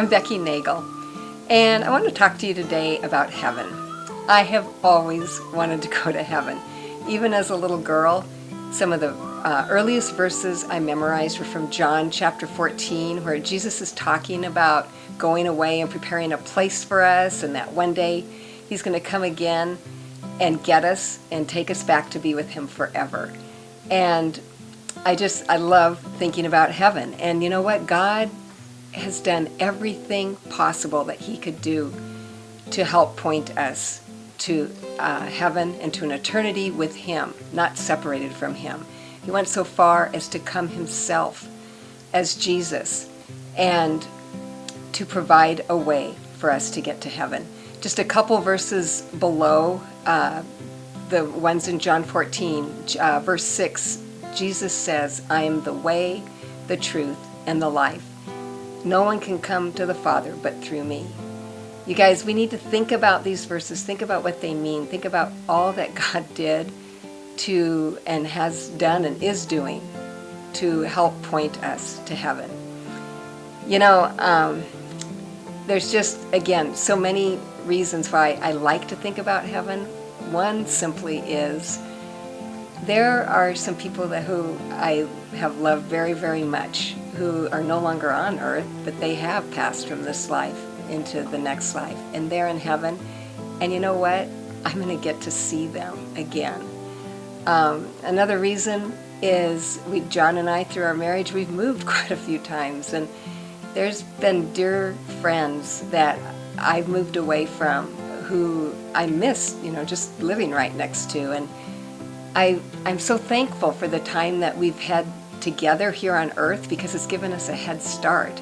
I'm Becky Nagle, and I want to talk to you today about heaven. I have always wanted to go to heaven. Even as a little girl, some of the earliest verses I memorized were from John chapter 14, where Jesus is talking about going away and preparing a place for us, and that one day he's going to come again and get us and take us back to be with him forever. And I love thinking about heaven. And you know what? God has done everything possible that he could do to help point us to heaven and to an eternity with him, not separated from him. He went so far as to come himself as Jesus and to provide a way for us to get to heaven. Just a couple verses below the ones in John 14, verse 6, Jesus says, I am the way, the truth, and the life. No one can come to the Father but through me. You guys, we need to think about these verses, think about what they mean, think about all that God did to, and has done and is doing to help point us to heaven. You know, there's just, again, so many reasons why I like to think about heaven. One simply is there are some people who I have loved very, very much who are no longer on earth, but they have passed from this life into the next life, and they're in heaven. And you know what? I'm going to get to see them again. Another reason is John and I, through our marriage, we've moved quite a few times, and there's been dear friends that I've moved away from who I miss, just living right next to. And I'm so thankful for the time that we've had together here on earth, because it's given us a head start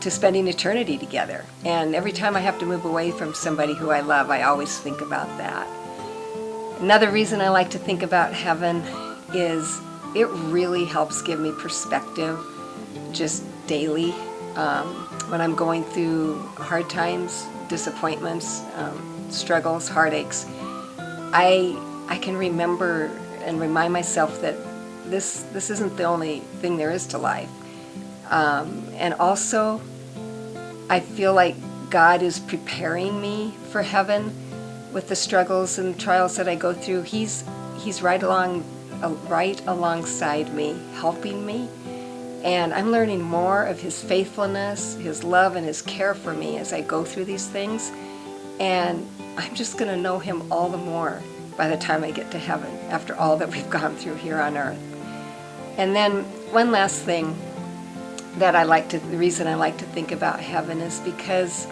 to spending eternity together. And every time I have to move away from somebody who I love, I always think about that. Another reason I like to think about heaven is it really helps give me perspective just daily when I'm going through hard times, disappointments, struggles, heartaches. I can remember and remind myself that this isn't the only thing there is to life. And also, I feel like God is preparing me for heaven with the struggles and trials that I go through. He's right alongside me, helping me. And I'm learning more of his faithfulness, his love, and his care for me as I go through these things. And I'm just going to know him all the more by the time I get to heaven, after all that we've gone through here on earth. And then one last thing that the reason I like to think about heaven is because,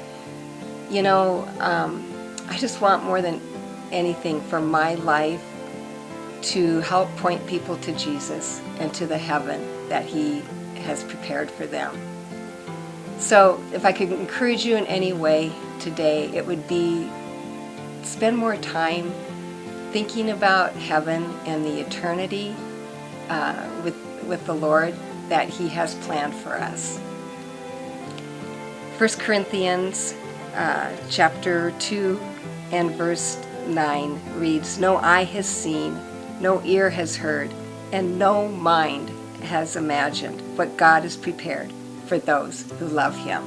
I just want more than anything for my life to help point people to Jesus and to the heaven that he has prepared for them. So if I could encourage you in any way today, it would be spend more time thinking about heaven and the eternity with the Lord that he has planned for us. 1 Corinthians chapter 2 and verse 9 reads, No eye has seen, no ear has heard, and no mind has imagined what God has prepared for those who love him.